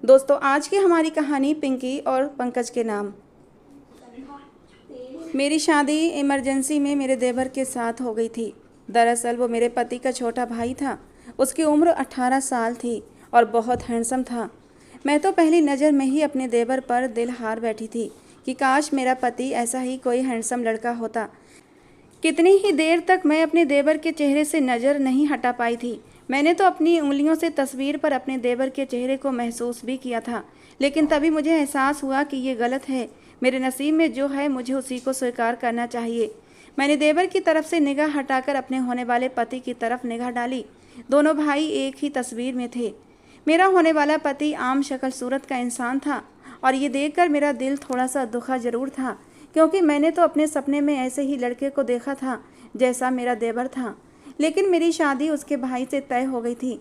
दोस्तों, आज की हमारी कहानी पिंकी और पंकज के नाम। मेरी शादी इमरजेंसी में मेरे देवर के साथ हो गई थी। दरअसल वो मेरे पति का छोटा भाई था। उसकी उम्र 18 साल थी और बहुत हैंडसम था। मैं तो पहली नज़र में ही अपने देवर पर दिल हार बैठी थी कि काश मेरा पति ऐसा ही कोई हैंडसम लड़का होता। कितनी ही देर तक मैं अपने देवर के चेहरे से नज़र नहीं हटा पाई थी। मैंने तो अपनी उंगलियों से तस्वीर पर अपने देवर के चेहरे को महसूस भी किया था, लेकिन तभी मुझे एहसास हुआ कि ये गलत है। मेरे नसीब में जो है मुझे उसी को स्वीकार करना चाहिए। मैंने देवर की तरफ से निगाह हटाकर अपने होने वाले पति की तरफ निगाह डाली। दोनों भाई एक ही तस्वीर में थे। मेरा होने वाला पति आम शक्ल सूरत का इंसान था और ये देखकर मेरा दिल थोड़ा सा दुखा जरूर था, क्योंकि मैंने तो अपने सपने में ऐसे ही लड़के को देखा था जैसा मेरा देवर था। लेकिन मेरी शादी उसके भाई से तय हो गई थी।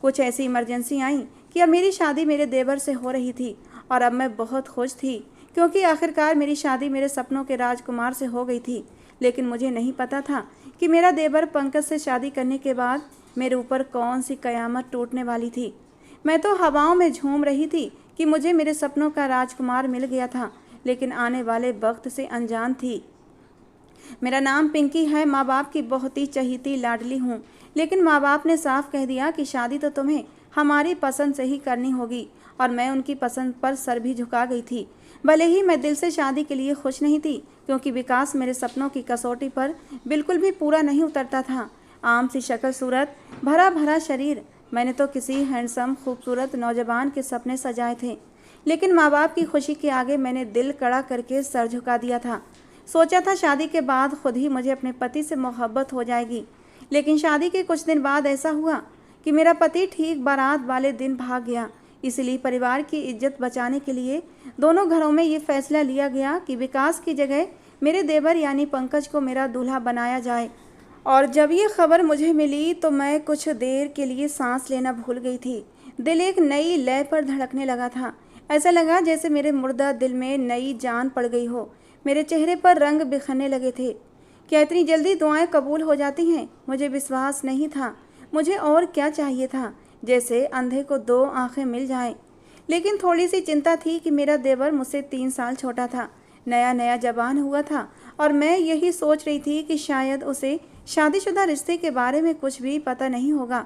कुछ ऐसी इमरजेंसी आई कि अब मेरी शादी मेरे देवर से हो रही थी और अब मैं बहुत खुश थी, क्योंकि आखिरकार मेरी शादी मेरे सपनों के राजकुमार से हो गई थी। लेकिन मुझे नहीं पता था कि मेरा देवर पंकज से शादी करने के बाद मेरे ऊपर कौन सी कयामत टूटने वाली थी। मैं तो हवाओं में झूम रही थी कि मुझे मेरे सपनों का राजकुमार मिल गया था, लेकिन आने वाले वक्त से अनजान थी। मेरा नाम पिंकी है, माँ बाप की बहुत ही चहीती लाडली हूँ। लेकिन माँ बाप ने साफ कह दिया कि शादी तो तुम्हें हमारी पसंद से ही करनी होगी, और मैं उनकी पसंद पर सर भी झुका गई थी। भले ही मैं दिल से शादी के लिए खुश नहीं थी, क्योंकि विकास मेरे सपनों की कसौटी पर बिल्कुल भी पूरा नहीं उतरता था। आम सी शक्ल सूरत, भरा भरा शरीर, मैंने तो किसी हैंडसम खूबसूरत नौजवान के सपने सजाए थे। लेकिन माँ बाप की खुशी के आगे मैंने दिल कड़ा करके सर झुका दिया था। सोचा था शादी के बाद खुद ही मुझे अपने पति से मोहब्बत हो जाएगी। लेकिन शादी के कुछ दिन बाद ऐसा हुआ कि मेरा पति ठीक बारात वाले दिन भाग गया। इसलिए परिवार की इज्जत बचाने के लिए दोनों घरों में ये फैसला लिया गया कि विकास की जगह मेरे देवर यानी पंकज को मेरा दूल्हा बनाया जाए। और जब ये खबर मुझे मिली तो मैं कुछ देर के लिए सांस लेना भूल गई थी। दिल एक नई लय पर धड़कने लगा था। ऐसा लगा जैसे मेरे मुर्दा दिल में नई जान पड़ गई हो। मेरे चेहरे पर रंग बिखरने लगे थे। क्या इतनी जल्दी दुआएं कबूल हो जाती हैं? मुझे विश्वास नहीं था। मुझे और क्या चाहिए था? जैसे अंधे को दो आंखें मिल जाएं। लेकिन थोड़ी सी चिंता थी कि मेरा देवर मुझसे 3 साल छोटा था, नया नया जवान हुआ था, और मैं यही सोच रही थी कि शायद उसे शादीशुदा रिश्ते के बारे में कुछ भी पता नहीं होगा।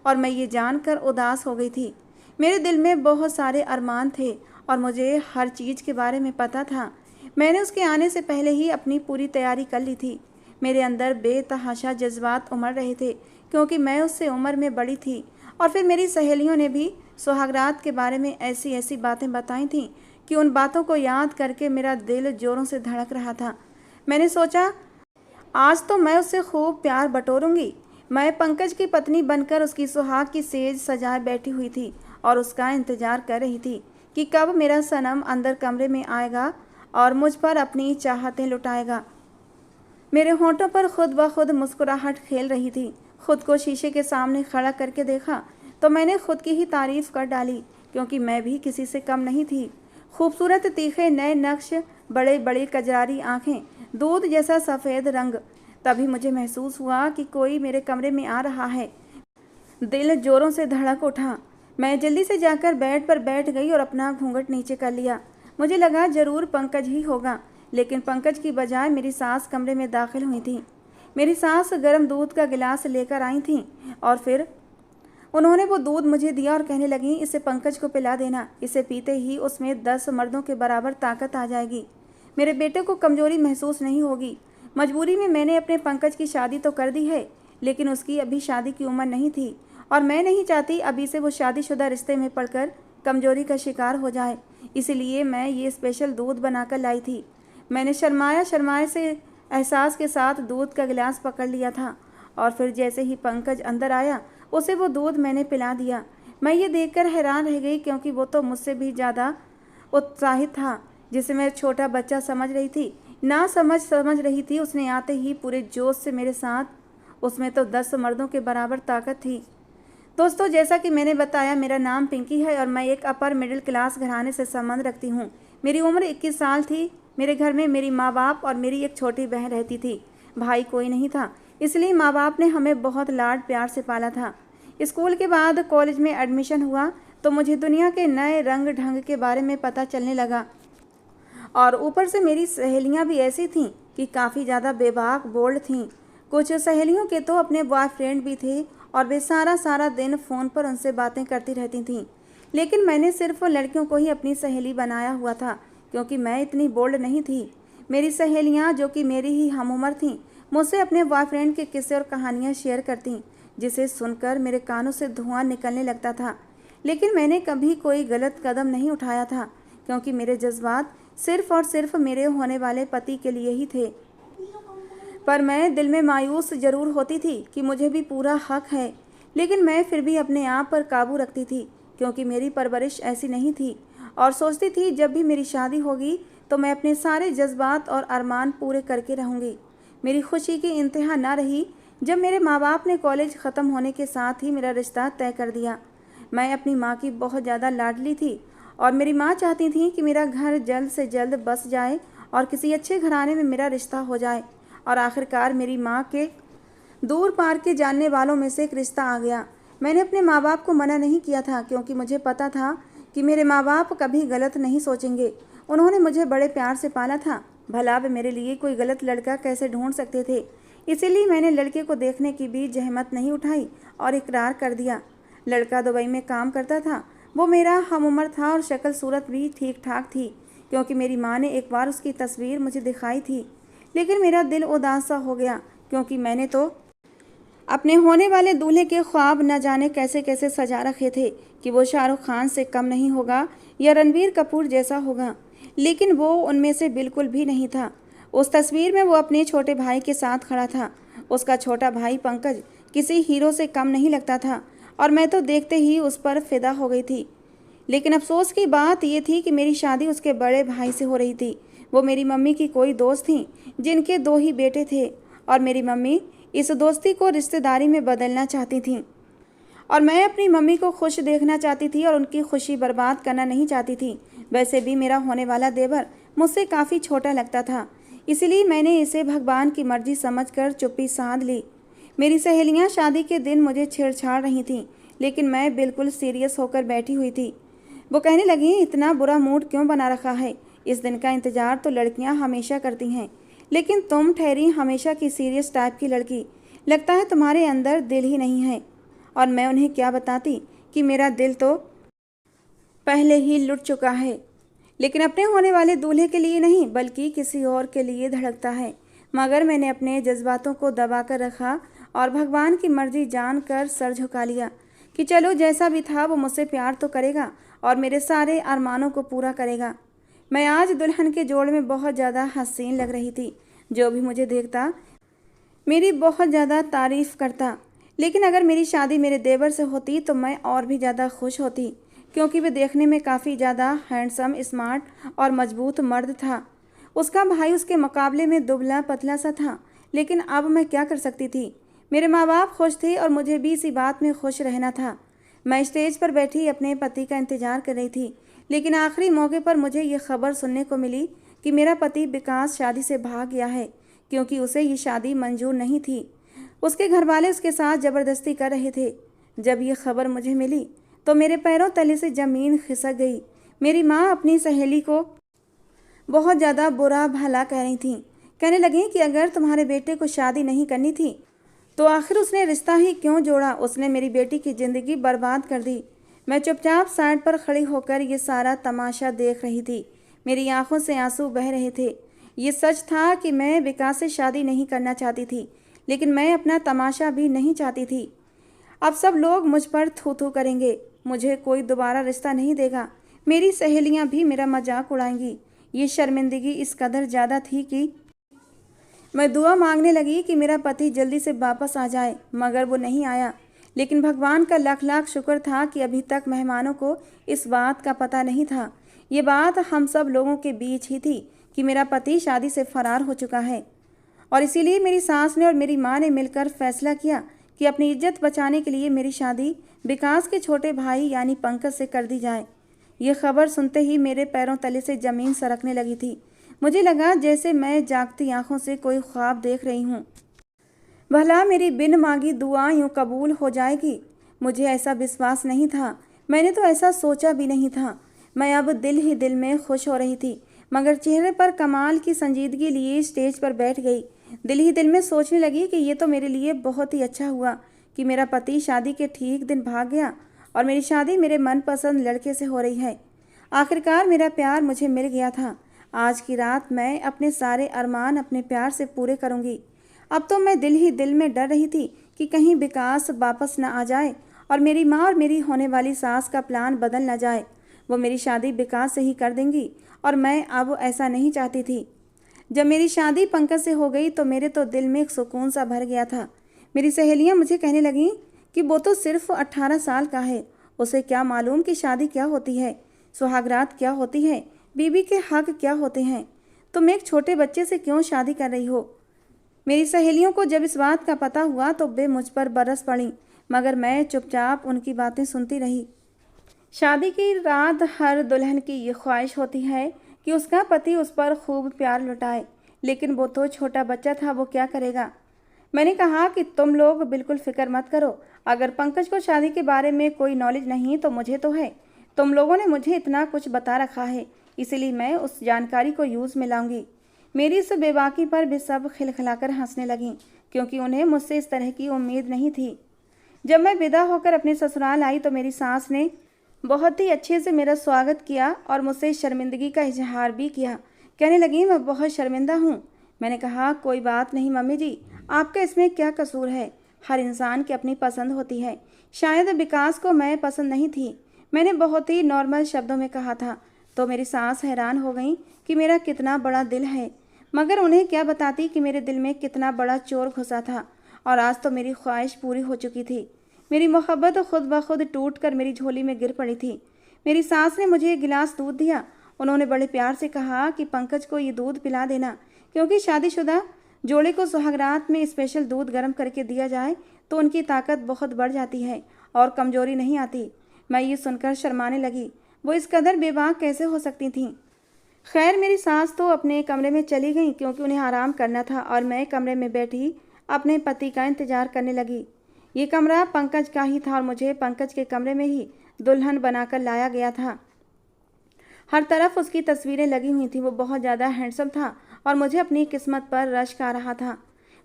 और मैं ये जानकर उदास हो गई थी। मेरे दिल में बहुत सारे अरमान थे और मुझे हर चीज़ के बारे में पता था। मैंने उसके आने से पहले ही अपनी पूरी तैयारी कर ली थी। मेरे अंदर बेतहाशा जज्बात उमड़ रहे थे, क्योंकि मैं उससे उम्र में बड़ी थी। और फिर मेरी सहेलियों ने भी सुहागरात के बारे में ऐसी ऐसी बातें बताई थीं कि उन बातों को याद करके मेरा दिल जोरों से धड़क रहा था। मैंने सोचा, आज तो मैं उससे खूब प्यार बटोरूंगी। मैं पंकज की पत्नी बनकर उसकी सुहाग की सेज सजाए बैठी हुई थी और उसका इंतजार कर रही थी कि कब मेरा सनम अंदर कमरे में आएगा और मुझ पर अपनी चाहतें लुटाएगा। मेरे होंठों पर खुद ब खुद मुस्कुराहट खेल रही थी। खुद को शीशे के सामने खड़ा करके देखा तो मैंने खुद की ही तारीफ कर डाली, क्योंकि मैं भी किसी से कम नहीं थी। खूबसूरत तीखे नए नक्श, बड़े बड़े कजरारी आँखें, दूध जैसा सफ़ेद रंग। तभी मुझे महसूस हुआ कि कोई मेरे कमरे में आ रहा है। दिल जोरों से धड़क उठा। मैं जल्दी से जाकर बेड पर बैठ गई और अपना घूंघट नीचे कर लिया। मुझे लगा जरूर पंकज ही होगा, लेकिन पंकज की बजाय मेरी सास कमरे में दाखिल हुई थी। मेरी सास गर्म दूध का गिलास लेकर आई थी और फिर उन्होंने वो दूध मुझे दिया और कहने लगी, इसे पंकज को पिला देना। इसे पीते ही उसमें 10 मर्दों के बराबर ताकत आ जाएगी। मेरे बेटे को कमजोरी महसूस नहीं होगी। मजबूरी में मैंने अपने पंकज की शादी तो कर दी है, लेकिन उसकी अभी शादी की उम्र नहीं थी और मैं नहीं चाहती अभी से वो शादीशुदा रिश्ते में पड़कर कमजोरी का शिकार हो जाए। इसलिए मैं ये स्पेशल दूध बनाकर लाई थी। मैंने शर्माए से एहसास के साथ दूध का गिलास पकड़ लिया था और फिर जैसे ही पंकज अंदर आया उसे वो दूध मैंने पिला दिया। मैं ये देखकर हैरान रह गई, क्योंकि वो तो मुझसे भी ज़्यादा उत्साहित था, जिसे मैं छोटा बच्चा समझ रही थी। ना समझ रही थी। उसने आते ही पूरे जोश से मेरे साथ, उसमें तो 10 मर्दों के बराबर ताकत थी। दोस्तों, जैसा कि मैंने बताया, मेरा नाम पिंकी है और मैं एक अपर मिडिल क्लास घराने से संबंध रखती हूँ। मेरी उम्र 21 साल थी। मेरे घर में मेरी माँ बाप और मेरी एक छोटी बहन रहती थी। भाई कोई नहीं था, इसलिए माँ बाप ने हमें बहुत लाड प्यार से पाला था। स्कूल के बाद कॉलेज में एडमिशन हुआ तो मुझे दुनिया के नए रंग ढंग के बारे में पता चलने लगा। और ऊपर से मेरी सहेलियां भी ऐसी थीं कि काफ़ी ज़्यादा बेबाक बोल्ड थीं। कुछ सहेलियों के तो अपने बॉयफ्रेंड भी थे और वे सारा सारा दिन फ़ोन पर उनसे बातें करती रहती थीं। लेकिन मैंने सिर्फ लड़कियों को ही अपनी सहेली बनाया हुआ था, क्योंकि मैं इतनी बोल्ड नहीं थी। मेरी सहेलियां, जो कि मेरी ही हमउम्र थीं, मुझसे अपने बॉयफ्रेंड के किस्से और कहानियाँ शेयर करतीं, जिसे सुनकर मेरे कानों से धुआं निकलने लगता था। लेकिन मैंने कभी कोई गलत कदम नहीं उठाया था, क्योंकि मेरे जज्बात सिर्फ और सिर्फ मेरे होने वाले पति के लिए ही थे। पर मैं दिल में मायूस ज़रूर होती थी कि मुझे भी पूरा हक है, लेकिन मैं फिर भी अपने आप पर काबू रखती थी, क्योंकि मेरी परवरिश ऐसी नहीं थी। और सोचती थी जब भी मेरी शादी होगी तो मैं अपने सारे जज्बात और अरमान पूरे करके रहूँगी। मेरी खुशी की इंतहा ना रही जब मेरे माँ बाप ने कॉलेज ख़त्म होने के साथ ही मेरा रिश्ता तय कर दिया। मैं अपनी माँ की बहुत ज़्यादा लाडली थी और मेरी माँ चाहती थी कि मेरा घर जल्द से जल्द बस जाए और किसी अच्छे घराने में मेरा रिश्ता हो जाए। और आखिरकार मेरी माँ के दूर पार के जानने वालों में से एक रिश्ता आ गया। मैंने अपने माँ बाप को मना नहीं किया था, क्योंकि मुझे पता था कि मेरे माँ बाप कभी गलत नहीं सोचेंगे। उन्होंने मुझे बड़े प्यार से पाला था, भला वे मेरे लिए कोई गलत लड़का कैसे ढूंढ सकते थे। इसीलिए मैंने लड़के को देखने की भी जहमत नहीं उठाई और इकरार कर दिया। लड़का दुबई में काम करता था। वो मेरा हमउम्र था और शक्ल सूरत भी ठीक ठाक थी, क्योंकि मेरी माँ ने एक बार उसकी तस्वीर मुझे दिखाई थी। लेकिन मेरा दिल उदास सा हो गया, क्योंकि मैंने तो अपने होने वाले दूल्हे के ख्वाब न जाने कैसे कैसे सजा रखे थे कि वो शाहरुख खान से कम नहीं होगा या रणबीर कपूर जैसा होगा। लेकिन वो उनमें से बिल्कुल भी नहीं था। उस तस्वीर में वो अपने छोटे भाई के साथ खड़ा था। उसका छोटा भाई पंकज किसी हीरो से कम नहीं लगता था और मैं तो देखते ही उस पर फिदा हो गई थी। लेकिन अफसोस की बात ये थी कि मेरी शादी उसके बड़े भाई से हो रही थी। वो मेरी मम्मी की कोई दोस्त थी जिनके 2 ही बेटे थे और मेरी मम्मी इस दोस्ती को रिश्तेदारी में बदलना चाहती थी और मैं अपनी मम्मी को खुश देखना चाहती थी और उनकी खुशी बर्बाद करना नहीं चाहती थी। वैसे भी मेरा होने वाला देवर मुझसे काफ़ी छोटा लगता था, इसलिए मैंने इसे भगवान की मर्जी समझकर चुप्पी साध ली। मेरी सहेलियां शादी के दिन मुझे छेड़छाड़ रही थीं, लेकिन मैं बिल्कुल सीरियस होकर बैठी हुई थी। वो कहने लगी, इतना बुरा मूड क्यों बना रखा है? इस दिन का इंतज़ार तो लड़कियां हमेशा करती हैं, लेकिन तुम ठहरी हमेशा की सीरियस टाइप की लड़की। लगता है तुम्हारे अंदर दिल ही नहीं है। और मैं उन्हें क्या बताती कि मेरा दिल तो पहले ही लुट चुका है, लेकिन अपने होने वाले दूल्हे के लिए नहीं बल्कि किसी और के लिए धड़कता है। मगर मैंने अपने जज्बातों को दबा कर रखा और भगवान की मर्जी जानकर सर झुका लिया कि चलो जैसा भी था वो मुझसे प्यार तो करेगा और मेरे सारे अरमानों को पूरा करेगा। मैं आज दुल्हन के जोड़ में बहुत ज़्यादा हसीन लग रही थी। जो भी मुझे देखता मेरी बहुत ज़्यादा तारीफ़ करता। लेकिन अगर मेरी शादी मेरे देवर से होती तो मैं और भी ज़्यादा खुश होती, क्योंकि वह देखने में काफ़ी ज़्यादा हैंडसम, स्मार्ट और मजबूत मर्द था। उसका भाई उसके मुकाबले में दुबला पतला सा था। लेकिन अब मैं क्या कर सकती थी? मेरे माँ बाप खुश थे और मुझे भी इसी बात में खुश रहना था। मैं स्टेज पर बैठी अपने पति का इंतज़ार कर रही थी, लेकिन आखिरी मौके पर मुझे ये खबर सुनने को मिली कि मेरा पति विकास शादी से भाग गया है, क्योंकि उसे ये शादी मंजूर नहीं थी। उसके घरवाले उसके साथ ज़बरदस्ती कर रहे थे। जब ये खबर मुझे मिली तो मेरे पैरों तले से ज़मीन खिसक गई। मेरी माँ अपनी सहेली को बहुत ज़्यादा बुरा भला कह रही थी। कहने लगी कि अगर तुम्हारे बेटे को शादी नहीं करनी थी तो आखिर उसने रिश्ता ही क्यों जोड़ा? उसने मेरी बेटी की ज़िंदगी बर्बाद कर दी। मैं चुपचाप साइड पर खड़ी होकर ये सारा तमाशा देख रही थी। मेरी आंखों से आंसू बह रहे थे। ये सच था कि मैं विकास से शादी नहीं करना चाहती थी, लेकिन मैं अपना तमाशा भी नहीं चाहती थी। अब सब लोग मुझ पर थू थू करेंगे, मुझे कोई दोबारा रिश्ता नहीं देगा, मेरी सहेलियां भी मेरा मजाक उड़ाएंगी। ये शर्मिंदगी इस कदर ज़्यादा थी कि मैं दुआ मांगने लगी कि मेरा पति जल्दी से वापस आ जाए, मगर वो नहीं आया। लेकिन भगवान का लाख लाख शुक्र था कि अभी तक मेहमानों को इस बात का पता नहीं था। ये बात हम सब लोगों के बीच ही थी कि मेरा पति शादी से फरार हो चुका है। और इसीलिए मेरी सास ने और मेरी माँ ने मिलकर फैसला किया कि अपनी इज्जत बचाने के लिए मेरी शादी विकास के छोटे भाई यानी पंकज से कर दी जाए। ये खबर सुनते ही मेरे पैरों तले से ज़मीन सरकने लगी थी। मुझे लगा जैसे मैं जागती आंखों से कोई ख्वाब देख रही हूँ। भला मेरी बिन मांगी दुआ यूँ कबूल हो जाएगी? मुझे ऐसा विश्वास नहीं था। मैंने तो ऐसा सोचा भी नहीं था। मैं अब दिल ही दिल में खुश हो रही थी, मगर चेहरे पर कमाल की संजीदगी लिए स्टेज पर बैठ गई। दिल ही दिल में सोचने लगी कि ये तो मेरे लिए बहुत ही अच्छा हुआ कि मेरा पति शादी के ठीक दिन भाग गया और मेरी शादी मेरे मनपसंद लड़के से हो रही है। आखिरकार मेरा प्यार मुझे मिल गया था। आज की रात मैं अपने सारे अरमान अपने प्यार से पूरे करूंगी। अब तो मैं दिल ही दिल में डर रही थी कि कहीं विकास वापस न आ जाए और मेरी माँ और मेरी होने वाली सास का प्लान बदल न जाए। वो मेरी शादी विकास से ही कर देंगी और मैं अब ऐसा नहीं चाहती थी। जब मेरी शादी पंकज से हो गई तो मेरे तो दिल में एक सुकून सा भर गया था। मेरी सहेलियां मुझे कहने लगीं कि वो तो सिर्फ 18 साल का है, उसे क्या मालूम कि शादी क्या होती है, सुहागरात क्या होती है, बीवी के हक क्या होते हैं। तुम एक छोटे बच्चे से क्यों शादी कर रही हो। मेरी सहेलियों को जब इस बात का पता हुआ तो वे मुझ पर बरस पड़ी, मगर मैं चुपचाप उनकी बातें सुनती रही। शादी की रात हर दुल्हन की ये ख्वाहिश होती है कि उसका पति उस पर खूब प्यार लुटाए, लेकिन वो तो छोटा बच्चा था, वो क्या करेगा। मैंने कहा कि तुम लोग बिल्कुल फिक्र मत करो, अगर पंकज को शादी के बारे में कोई नॉलेज नहीं तो मुझे तो है। तुम लोगों ने मुझे इतना कुछ बता रखा है, इसीलिए मैं उस जानकारी को यूज़ में लाऊंगी। मेरी इस बेबाकी पर भी सब खिलखिलाकर हंसने लगीं, क्योंकि उन्हें मुझसे इस तरह की उम्मीद नहीं थी। जब मैं विदा होकर अपने ससुराल आई तो मेरी सास ने बहुत ही अच्छे से मेरा स्वागत किया और मुझसे शर्मिंदगी का इजहार भी किया। कहने लगी, मैं बहुत शर्मिंदा हूँ। मैंने कहा, कोई बात नहीं मम्मी जी, आपका इसमें क्या कसूर है। हर इंसान की अपनी पसंद होती है। शायद विकास को मैं पसंद नहीं थी। मैंने बहुत ही नॉर्मल शब्दों में कहा था। तो मेरी सास हैरान हो गई कि मेरा कितना बड़ा दिल है, मगर उन्हें क्या बताती कि मेरे दिल में कितना बड़ा चोर घुसा था और आज तो मेरी ख्वाहिश पूरी हो चुकी थी। मेरी मोहब्बत खुद ब खुद टूट कर मेरी झोली में गिर पड़ी थी। मेरी सास ने मुझे एक गिलास दूध दिया। उन्होंने बड़े प्यार से कहा कि पंकज को ये दूध पिला देना, क्योंकि शादीशुदा जोड़े को सुहागरात में स्पेशल दूध गर्म करके दिया जाए तो उनकी ताकत बहुत बढ़ जाती है और कमजोरी नहीं आती। मैं ये सुनकर शर्माने लगी। वो इस कदर बेबाक कैसे हो सकती थीं। खैर, मेरी सास तो अपने कमरे में चली गई, क्योंकि उन्हें आराम करना था और मैं कमरे में बैठी अपने पति का इंतजार करने लगी। ये कमरा पंकज का ही था और मुझे पंकज के कमरे में ही दुल्हन बनाकर लाया गया था। हर तरफ उसकी तस्वीरें लगी हुई थी। वो बहुत ज़्यादा हैंडसम था और मुझे अपनी किस्मत पर रश्क आ रहा था।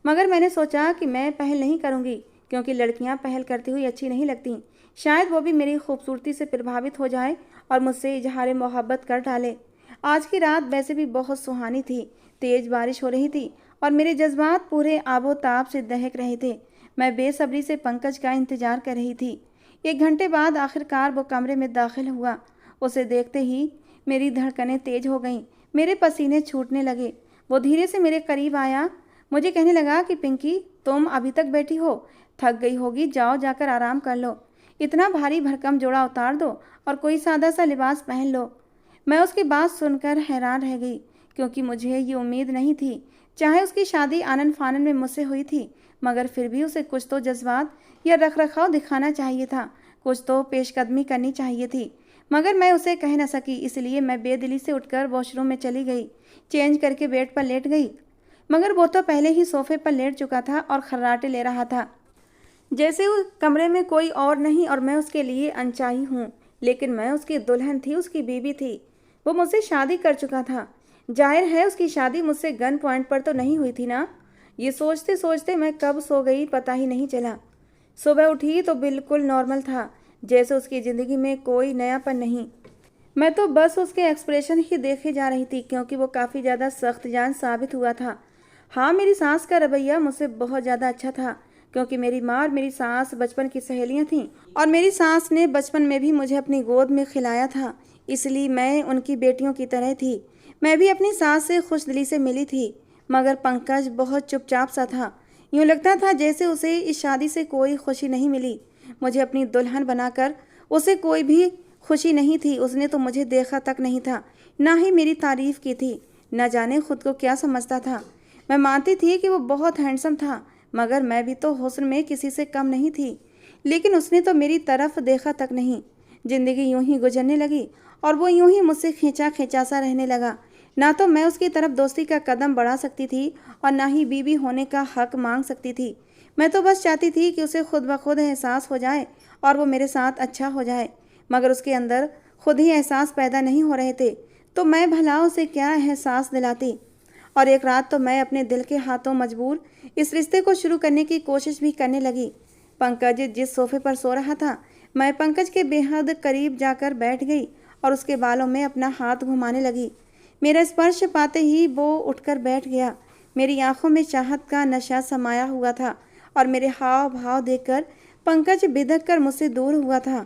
मगर मैंने सोचा कि मैं पहल नहीं करूँगी, क्योंकि लड़कियां पहल करती हुई अच्छी नहीं लगती। शायद वो भी मेरी खूबसूरती से प्रभावित हो जाए और मुझसे इजहार मोहब्बत कर डाले। आज की रात वैसे भी बहुत सुहानी थी। तेज़ बारिश हो रही थी और मेरे जज्बात पूरे आबोताब से दहक रहे थे। मैं बेसब्री से पंकज का इंतजार कर रही थी। 1 घंटे बाद आखिरकार वो कमरे में दाखिल हुआ। उसे देखते ही मेरी धड़कनें तेज हो गईं, मेरे पसीने छूटने लगे। वो धीरे से मेरे करीब आया, मुझे कहने लगा कि पिंकी, तुम अभी तक बैठी हो, थक गई होगी, जाओ जाकर आराम कर लो। इतना भारी भरकम जोड़ा उतार दो और कोई सादा सा लिबास पहन लो। मैं उसकी बात सुनकर हैरान रह गई, क्योंकि मुझे ये उम्मीद नहीं थी। चाहे उसकी शादी आनन फानन में मुझसे हुई थी, मगर फिर भी उसे कुछ तो जज्बात या रखरखाव दिखाना चाहिए था, कुछ तो पेशकदमी करनी चाहिए थी। मगर मैं उसे कह न सकी, इसलिए मैं बेदिली से उठकर वॉशरूम में चली गई। चेंज करके बेड पर लेट गई, मगर वो तो पहले ही सोफे पर लेट चुका था और खर्राटे ले रहा था, जैसे उस कमरे में कोई और नहीं और मैं उसके लिए अनचाही हूँ। लेकिन मैं उसकी दुल्हन थी, उसकी बीवी थी। वो मुझसे शादी कर चुका था। जाहिर है उसकी शादी मुझसे गन पॉइंट पर तो नहीं हुई थी ना। ये सोचते सोचते मैं कब सो गई पता ही नहीं चला। सुबह उठी तो बिल्कुल नॉर्मल था, जैसे उसकी ज़िंदगी में कोई नयापन नहीं। मैं तो बस उसके एक्सप्रेशन ही देखे जा रही थी, क्योंकि वो काफ़ी ज़्यादा सख्त जान साबित हुआ था। हाँ, मेरी सास का रवैया मुझसे बहुत ज़्यादा अच्छा था, क्योंकि मेरी माँ और मेरी सास बचपन की सहेलियाँ थीं और मेरी सास ने बचपन में भी मुझे अपनी गोद में खिलाया था, इसलिए मैं उनकी बेटियों की तरह थी। मैं भी अपनी सास से खुशदिली से मिली थी, मगर पंकज बहुत चुपचाप सा था। यूँ लगता था जैसे उसे इस शादी से कोई खुशी नहीं मिली। मुझे अपनी दुल्हन बनाकर उसे कोई भी खुशी नहीं थी। उसने तो मुझे देखा तक नहीं था, ना ही मेरी तारीफ़ की थी। न जाने खुद को क्या समझता था। मैं मानती थी कि वो बहुत हैंडसम था, मगर मैं भी तो हुस्न में किसी से कम नहीं थी। लेकिन उसने तो मेरी तरफ देखा तक नहीं। ज़िंदगी यूं ही गुजरने लगी और वो यूं ही मुझसे खींचा खींचा सा रहने लगा। ना तो मैं उसकी तरफ दोस्ती का कदम बढ़ा सकती थी और ना ही बीवी होने का हक मांग सकती थी। मैं तो बस चाहती थी कि उसे खुद ब खुद एहसास हो जाए और वो मेरे साथ अच्छा हो जाए। मगर उसके अंदर खुद ही एहसास पैदा नहीं हो रहे थे, तो मैं भला उसे क्या एहसास दिलाती। और एक रात तो मैं अपने दिल के हाथों मजबूर इस रिश्ते को शुरू करने की कोशिश भी करने लगी। पंकज जिस सोफे पर सो रहा था, मैं पंकज के बेहद करीब जाकर बैठ गई और उसके बालों में अपना हाथ घुमाने लगी। मेरा स्पर्श पाते ही वो उठकर बैठ गया। मेरी आंखों में चाहत का नशा समाया हुआ था और मेरे हाव भाव देखकर पंकज बिदक कर मुझसे दूर हुआ था।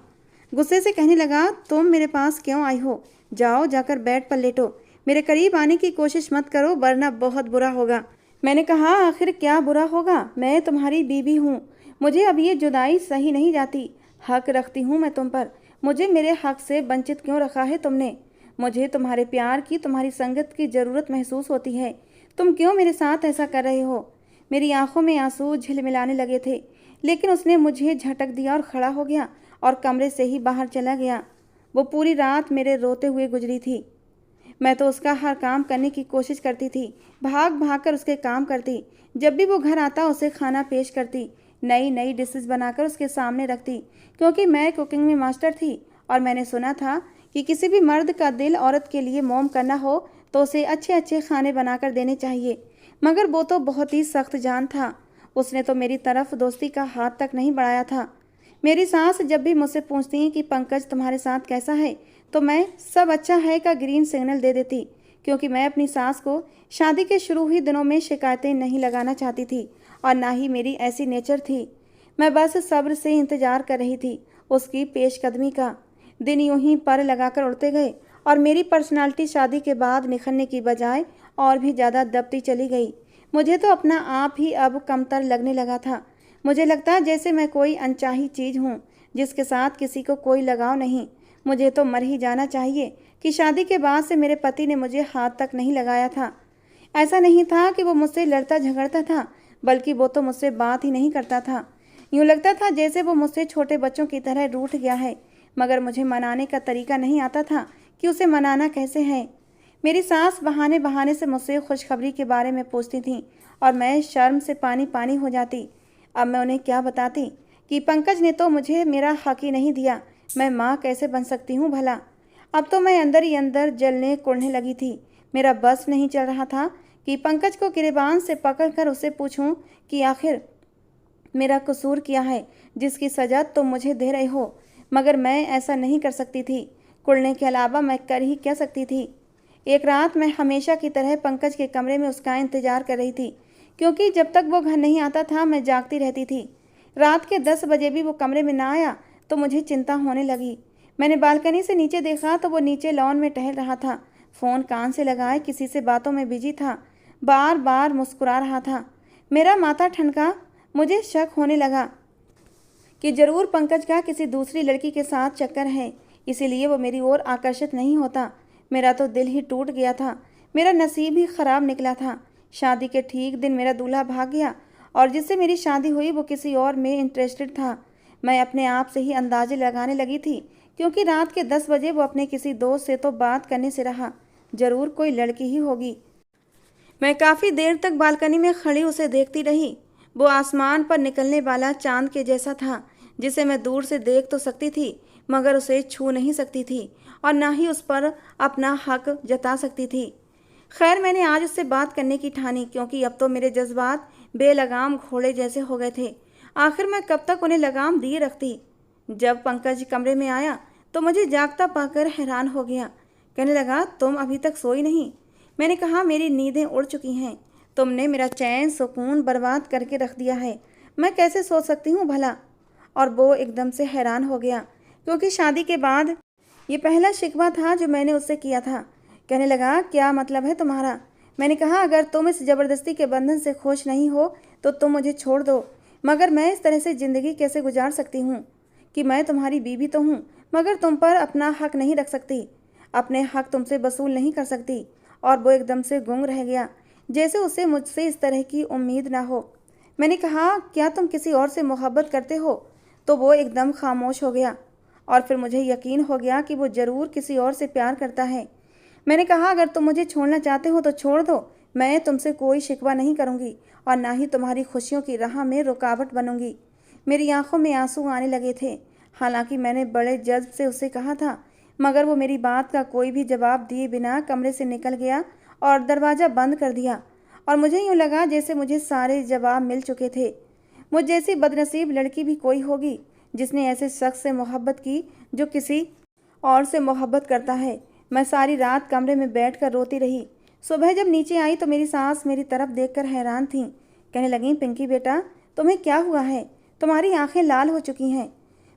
गुस्से से कहने लगा, तुम मेरे पास क्यों आई हो? जाओ, जाकर बेड पर लेटो। मेरे करीब आने की कोशिश मत करो, वरना बहुत बुरा होगा। मैंने कहा, आखिर क्या बुरा होगा? मैं तुम्हारी बीवी हूँ। मुझे अब ये जुदाई सही नहीं जाती। हक रखती हूँ मैं तुम पर। मुझे मेरे हक से वंचित क्यों रखा है तुमने? मुझे तुम्हारे प्यार की, तुम्हारी संगत की ज़रूरत महसूस होती है। तुम क्यों मेरे साथ ऐसा कर रहे हो? मेरी आंखों में आंसू झिलमिलाने लगे थे, लेकिन उसने मुझे झटक दिया और खड़ा हो गया और कमरे से ही बाहर चला गया। वो पूरी रात मेरे रोते हुए गुजरी थी। मैं तो उसका हर काम करने की कोशिश करती थी, भाग भाग कर उसके काम करती। जब भी वो घर आता उसे खाना पेश करती, नई नई डिशेस बनाकर उसके सामने रखती, क्योंकि मैं कुकिंग में मास्टर थी और मैंने सुना था कि किसी भी मर्द का दिल औरत के लिए मोम करना हो तो उसे अच्छे अच्छे खाने बनाकर देने चाहिए। मगर वो तो बहुत ही सख्त जान था। उसने तो मेरी तरफ दोस्ती का हाथ तक नहीं बढ़ाया था। मेरी सास जब भी मुझसे पूछती कि पंकज तुम्हारे साथ कैसा है, तो मैं सब अच्छा है का ग्रीन सिग्नल दे देती, क्योंकि मैं अपनी सास को शादी के शुरू ही दिनों में शिकायतें नहीं लगाना चाहती थी और ना ही मेरी ऐसी नेचर थी। मैं बस सब्र से इंतजार कर रही थी उसकी पेशकदमी का। दिन यूं ही पर लगाकर उड़ते गए और मेरी पर्सनालिटी शादी के बाद निखरने की बजाय और भी ज़्यादा दबती चली गई। मुझे तो अपना आप ही अब कमतर लगने लगा था। मुझे लगता जैसे मैं कोई अनचाही चीज़ हूँ जिसके साथ किसी को कोई लगाव नहीं। मुझे तो मर ही जाना चाहिए कि शादी के बाद से मेरे पति ने मुझे हाथ तक नहीं लगाया था। ऐसा नहीं था कि वो मुझसे लड़ता झगड़ता था, बल्कि वो तो मुझसे बात ही नहीं करता था। यूँ लगता था जैसे वो मुझसे छोटे बच्चों की तरह रूठ गया है। मगर मुझे मनाने का तरीका नहीं आता था कि उसे मनाना कैसे है। मेरी सास बहाने बहाने से मुझसे खुशखबरी के बारे में पूछती थी और मैं शर्म से पानी पानी हो जाती। अब मैं उन्हें क्या बताती कि पंकज ने तो मुझे मेरा हक ही नहीं दिया। मैं माँ कैसे बन सकती हूँ भला? अब तो मैं अंदर ही अंदर जलने कुढ़ने लगी थी। मेरा बस नहीं चल रहा था कि पंकज को गिरेबान से पकड़कर उससे पूछूं कि आखिर मेरा कसूर क्या है जिसकी सज़ा तुम मुझे दे रहे हो। मगर मैं ऐसा नहीं कर सकती थी। कुढ़ने के अलावा मैं कर ही क्या सकती थी। एक रात मैं हमेशा की तरह पंकज के कमरे में उसका इंतजार कर रही थी, क्योंकि जब तक वो घर नहीं आता था मैं जागती रहती थी। रात के 10 बजे भी वो कमरे में ना आया तो मुझे चिंता होने लगी। मैंने बालकनी से नीचे देखा तो वो नीचे लॉन में टहल रहा था। फ़ोन कान से लगाए किसी से बातों में बिजी था, बार बार मुस्कुरा रहा था। मेरा माथा ठनका। मुझे शक होने लगा कि ज़रूर पंकज का किसी दूसरी लड़की के साथ चक्कर है, इसीलिए वो मेरी ओर आकर्षित नहीं होता। मेरा तो दिल ही टूट गया था। मेरा नसीब ही ख़राब निकला था। शादी के ठीक दिन मेरा दूल्हा भाग गया और जिससे मेरी शादी हुई वो किसी और में इंटरेस्टेड था। मैं अपने आप से ही अंदाजे लगाने लगी थी, क्योंकि रात के 10 बजे वो अपने किसी दोस्त से तो बात करने से रहा। ज़रूर कोई लड़की ही होगी। मैं काफ़ी देर तक बालकनी में खड़ी उसे देखती रही। वो आसमान पर निकलने वाला चांद के जैसा था, जिसे मैं दूर से देख तो सकती थी मगर उसे छू नहीं सकती थी और ना ही उस पर अपना हक जता सकती थी। खैर, मैंने आज उससे बात करने की ठानी, क्योंकि अब तो मेरे जज्बात बेलगाम घोड़े जैसे हो गए थे। आखिर मैं कब तक उन्हें लगाम दिए रखती। जब पंकज कमरे में आया तो मुझे जागता पाकर हैरान हो गया। कहने लगा, तुम अभी तक सोई नहीं? मैंने कहा, मेरी नींदें उड़ चुकी हैं। तुमने मेरा चैन सुकून बर्बाद करके रख दिया है। मैं कैसे सो सकती हूँ भला? और वो एकदम से हैरान हो गया, क्योंकि शादी के बाद ये पहला शिकवा था जो मैंने उससे किया था। कहने लगा, क्या मतलब है तुम्हारा? मैंने कहा, अगर तुम इस ज़बरदस्ती के बंधन से खुश नहीं हो तो तुम मुझे छोड़ दो। मगर मैं इस तरह से ज़िंदगी कैसे गुजार सकती हूँ कि मैं तुम्हारी बीवी तो हूँ, मगर तुम पर अपना हक नहीं रख सकती, अपने हक तुमसे वसूल नहीं कर सकती। और वो एकदम से गुंग रह गया, जैसे उसे मुझसे इस तरह की उम्मीद ना हो। मैंने कहा, क्या तुम किसी और से मोहब्बत करते हो? तो वो एकदम खामोश हो गया और फिर मुझे यकीन हो गया कि वो ज़रूर किसी और से प्यार करता है। मैंने कहा, अगर तुम मुझे छोड़ना चाहते हो तो छोड़ दो। मैं तुमसे कोई शिकवा नहीं करूँगी और ना ही तुम्हारी खुशियों की राह में रुकावट बनूंगी। मेरी आंखों में आंसू आने लगे थे। हालांकि मैंने बड़े जज्ब से उसे कहा था, मगर वो मेरी बात का कोई भी जवाब दिए बिना कमरे से निकल गया और दरवाज़ा बंद कर दिया। और मुझे यूँ लगा जैसे मुझे सारे जवाब मिल चुके थे। मुझ जैसी बदनसीब लड़की भी कोई होगी जिसने ऐसे शख्स से मोहब्बत की जो किसी और से मोहब्बत करता है। मैं सारी रात कमरे में बैठकर रोती रही। सुबह जब नीचे आई तो मेरी सास मेरी तरफ देखकर हैरान थीं। कहने लगीं, पिंकी बेटा, तुम्हें क्या हुआ है? तुम्हारी आंखें लाल हो चुकी हैं।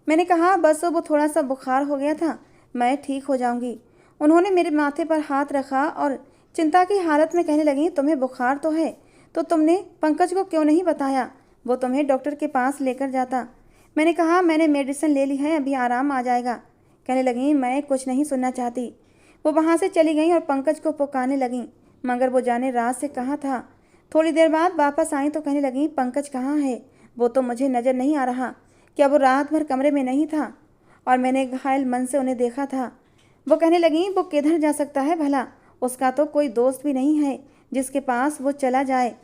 मैंने कहा, बस वो थोड़ा सा बुखार हो गया था, मैं ठीक हो जाऊंगी। उन्होंने मेरे माथे पर हाथ रखा और चिंता की हालत में कहने लगी, तुम्हें बुखार तो है, तो तुमने पंकज को क्यों नहीं बताया? वो तुम्हें डॉक्टर के पास लेकर जाता। मैंने कहा, मैंने मेडिसिन ले ली है, अभी आराम आ जाएगा। कहने लगी, मैं कुछ नहीं सुनना चाहती। वो वहाँ से चली गई और पंकज को पुकारने लगी, मगर वो जाने रात से कहाँ था। थोड़ी देर बाद वापस आई तो कहने लगी, पंकज कहाँ है? वो तो मुझे नज़र नहीं आ रहा। क्या वो रात भर कमरे में नहीं था? और मैंने घायल मन से उन्हें देखा था। वो कहने लगी, वो किधर जा सकता है भला? उसका तो कोई दोस्त भी नहीं है जिसके पास वो चला जाए।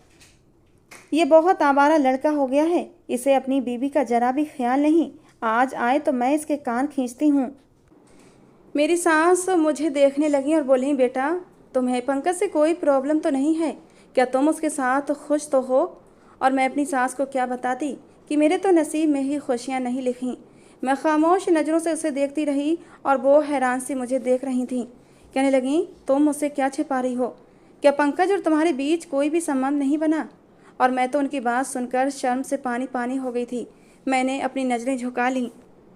ये बहुत आवारा लड़का हो गया है, इसे अपनी बीवी का जरा भी ख्याल नहीं। आज आए तो मैं इसके कान खींचती हूँ। मेरी सास मुझे देखने लगी और बोली, बेटा, तुम्हें पंकज से कोई प्रॉब्लम तो नहीं है? क्या तुम उसके साथ खुश तो हो? और मैं अपनी सास को क्या बताती कि मेरे तो नसीब में ही खुशियाँ नहीं लिखीं। मैं खामोश नज़रों से उसे देखती रही और वो हैरान सी मुझे देख रही थी। कहने लगी, तुम मुझसे क्या छिपा रही हो? क्या पंकज और तुम्हारे बीच कोई भी संबंध नहीं बना? और मैं तो उनकी बात सुनकर शर्म से पानी पानी हो गई थी। मैंने अपनी नज़रें झुका लीं।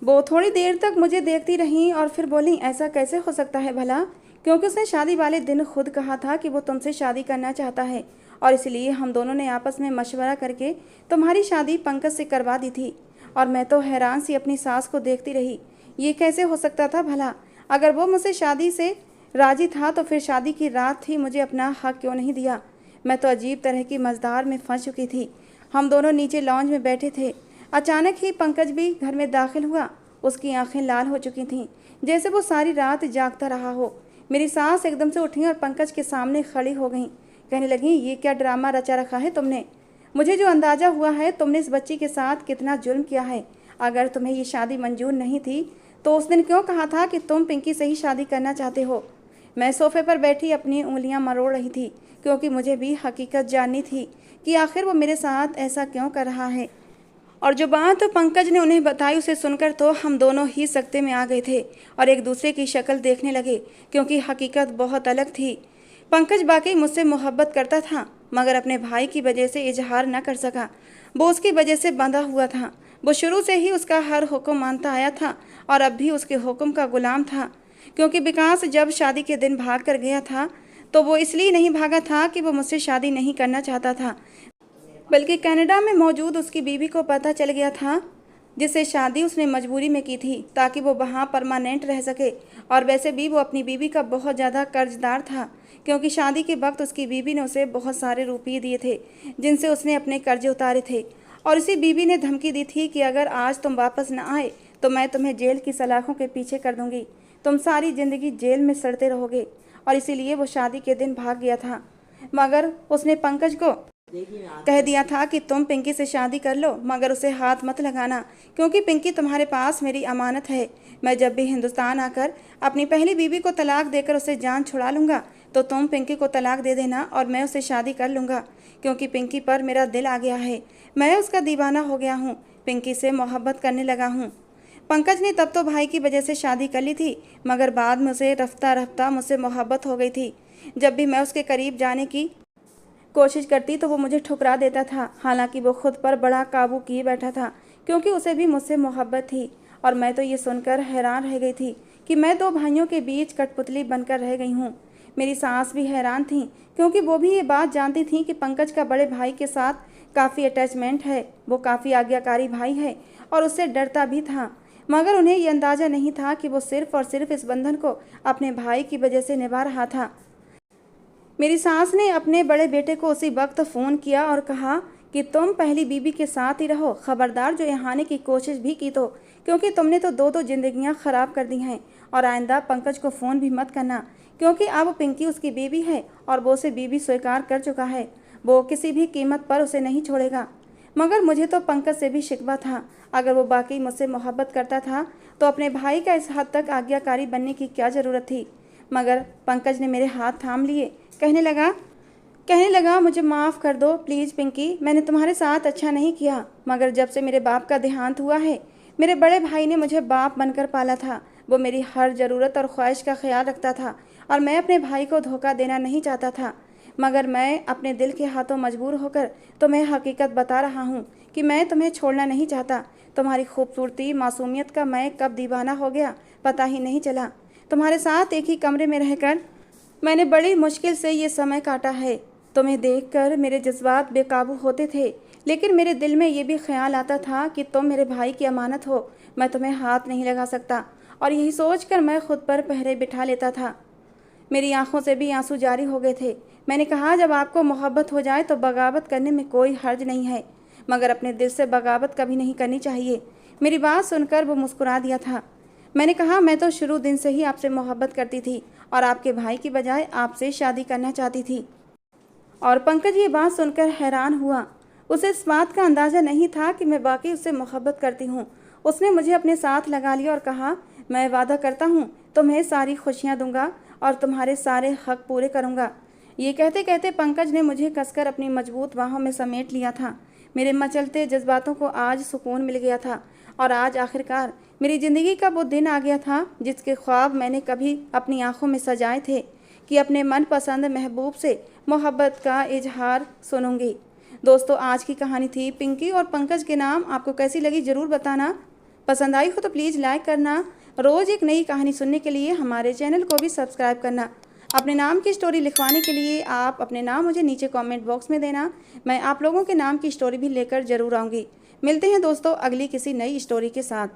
वो थोड़ी देर तक मुझे देखती रहीं और फिर बोली, ऐसा कैसे हो सकता है भला? क्योंकि उसने शादी वाले दिन खुद कहा था कि वो तुमसे शादी करना चाहता है और इसलिए हम दोनों ने आपस में मशवरा करके तुम्हारी शादी पंकज से करवा दी थी। और मैं तो हैरान सी अपनी सास को देखती रही। ये कैसे हो सकता था भला? अगर वो मुझसे शादी से राजी था तो फिर शादी की रात ही मुझे अपना हक क्यों नहीं दिया? मैं तो अजीब तरह की मझधार में फंस चुकी थी। हम दोनों नीचे लॉन्ज में बैठे थे। अचानक ही पंकज भी घर में दाखिल हुआ। उसकी आंखें लाल हो चुकी थीं, जैसे वो सारी रात जागता रहा हो। मेरी सास एकदम से उठी और पंकज के सामने खड़ी हो गई। कहने लगी, ये क्या ड्रामा रचा रखा है तुमने? मुझे जो अंदाज़ा हुआ है तुमने इस बच्ची के साथ कितना जुल्म किया है। अगर तुम्हें ये शादी मंजूर नहीं थी तो उस दिन क्यों कहा था कि तुम पिंकी से ही शादी करना चाहते हो? मैं सोफे पर बैठी अपनी उंगलियां मरोड़ रही थी, क्योंकि मुझे भी हकीकत जाननी थी कि आखिर वो मेरे साथ ऐसा क्यों कर रहा है। और जो बात पंकज ने उन्हें बताई उसे सुनकर तो हम दोनों ही सकते में आ गए थे और एक दूसरे की शक्ल देखने लगे, क्योंकि हकीकत बहुत अलग थी। पंकज वाकई मुझसे मोहब्बत करता था, मगर अपने भाई की वजह से इजहार न कर सका। वो उसकी वजह से बंधा हुआ था। वो शुरू से ही उसका हर हुक्म मानता आया था और अब भी उसके हुक्म का गुलाम था। क्योंकि विकास जब शादी के दिन भाग कर गया था तो वो इसलिए नहीं भागा था कि वो मुझसे शादी नहीं करना चाहता था, बल्कि कनाडा में मौजूद उसकी बीवी को पता चल गया था, जिससे शादी उसने मजबूरी में की थी ताकि वो वहाँ परमानेंट रह सके। और वैसे भी वो अपनी बीवी का बहुत ज़्यादा कर्जदार था, क्योंकि शादी के वक्त उसकी बीवी ने उसे बहुत सारे रुपये दिए थे जिनसे उसने अपने कर्जे उतारे थे। और उसी बीवी ने धमकी दी थी कि अगर आज तुम वापस न आए तो मैं तुम्हें जेल की सलाखों के पीछे कर दूंगी, तुम सारी ज़िंदगी जेल में सड़ते रहोगे। और इसीलिए वो शादी के दिन भाग गया था। मगर उसने पंकज को कह दिया था कि तुम पिंकी से शादी कर लो, मगर उसे हाथ मत लगाना, क्योंकि पिंकी तुम्हारे पास मेरी अमानत है। मैं जब भी हिंदुस्तान आकर अपनी पहली बीवी को तलाक देकर उसे जान छुड़ा लूँगा तो तुम पिंकी को तलाक दे देना और मैं उसे शादी कर लूँगा, क्योंकि पिंकी पर मेरा दिल आ गया है। मैं उसका दीवाना हो गया हूँ, पिंकी से मोहब्बत करने लगा हूँ। पंकज ने तब तो भाई की वजह से शादी कर ली थी, मगर बाद में उसे रफ्ता रफ्ता मुझसे मोहब्बत हो गई थी। जब भी मैं उसके करीब जाने की कोशिश करती तो वो मुझे ठुकरा देता था। हालांकि वो खुद पर बड़ा काबू किए बैठा था, क्योंकि उसे भी मुझसे मोहब्बत थी। और मैं तो ये सुनकर हैरान रह गई थी कि मैं दो भाइयों के बीच कठपुतली बनकर रह गई हूँ। मेरी सास भी हैरान थी, क्योंकि वो भी ये बात जानती थी कि पंकज का बड़े भाई के साथ काफ़ी अटैचमेंट है। वो काफ़ी आज्ञाकारी भाई है और उससे डरता भी था, मगर उन्हें ये अंदाज़ा नहीं था कि वो सिर्फ और सिर्फ इस बंधन को अपने भाई की वजह से निभा रहा था। मेरी सास ने अपने बड़े बेटे को उसी वक्त फ़ोन किया और कहा कि तुम पहली बीबी के साथ ही रहो, ख़बरदार जो यहाँ आने की कोशिश भी की तो, क्योंकि तुमने तो दो ज़िंदगियाँ ख़राब कर दी हैं। और आइंदा पंकज को फ़ोन भी मत करना, क्योंकि अब पिंकी उसकी बीवी है और वो उसे बीवी स्वीकार कर चुका है। वो किसी भी कीमत पर उसे नहीं छोड़ेगा। मगर मुझे तो पंकज से भी शिकवा था। अगर वो वाकई मुझसे मोहब्बत करता था तो अपने भाई का इस हद तक आज्ञाकारी बनने की क्या ज़रूरत थी। मगर पंकज ने मेरे हाथ थाम लिए। कहने लगा मुझे माफ़ कर दो प्लीज़ पिंकी, मैंने तुम्हारे साथ अच्छा नहीं किया। मगर जब से मेरे बाप का देहांत हुआ है, मेरे बड़े भाई ने मुझे बाप बनकर पाला था। वो मेरी हर ज़रूरत और ख्वाहिश का ख्याल रखता था और मैं अपने भाई को धोखा देना नहीं चाहता था। मगर मैं अपने दिल के हाथों मजबूर होकर तुम्हें हकीकत बता रहा हूँ कि मैं तुम्हें छोड़ना नहीं चाहता। तुम्हारी खूबसूरती मासूमियत का मैं कब दीवाना हो गया पता ही नहीं चला। तुम्हारे साथ एक ही कमरे में रहकर मैंने बड़ी मुश्किल से ये समय काटा है। तुम्हें देखकर मेरे जज्बात बेकाबू होते थे, लेकिन मेरे दिल में ये भी ख्याल आता था कि तुम मेरे भाई की अमानत हो, मैं तुम्हें हाथ नहीं लगा सकता। और यही सोचकर मैं खुद पर पहरे बिठा लेता था। मेरी आंखों से भी आंसू जारी हो गए थे। मैंने कहा जब आपको मोहब्बत हो जाए तो बगावत करने में कोई हर्ज नहीं है, मगर अपने दिल से बगावत कभी नहीं करनी चाहिए। मेरी बात सुनकर वो मुस्कुरा दिया था। मैंने कहा मैं तो शुरू दिन से ही आपसे मोहब्बत करती थी और आपके भाई की बजाय आपसे शादी करना चाहती थी। और पंकज ये बात सुनकर हैरान हुआ। उसे इस बात का अंदाज़ा नहीं था कि मैं वाकई उससे मोहब्बत करती हूँ। उसने मुझे अपने साथ लगा लिया और कहा मैं वादा करता हूँ तुम्हें सारी खुशियाँ दूंगा और तुम्हारे सारे हक पूरे करूँगा। ये कहते कहते पंकज ने मुझे कसकर अपनी मजबूत बाहों में समेट लिया था। मेरे मचलते जज्बातों को आज सुकून मिल गया था और आज आखिरकार मेरी ज़िंदगी का वो दिन आ गया था जिसके ख्वाब मैंने कभी अपनी आंखों में सजाए थे कि अपने मनपसंद महबूब से मोहब्बत का इजहार सुनूंगी। दोस्तों, आज की कहानी थी पिंकी और पंकज के नाम। आपको कैसी लगी ज़रूर बताना। पसंद आई हो तो प्लीज़ लाइक करना। रोज़ एक नई कहानी सुनने के लिए हमारे चैनल को भी सब्सक्राइब करना। अपने नाम की स्टोरी लिखवाने के लिए आप अपने नाम मुझे नीचे कमेंट बॉक्स में देना। मैं आप लोगों के नाम की स्टोरी भी लेकर ज़रूर आऊँगी। मिलते हैं दोस्तों अगली किसी नई स्टोरी के साथ।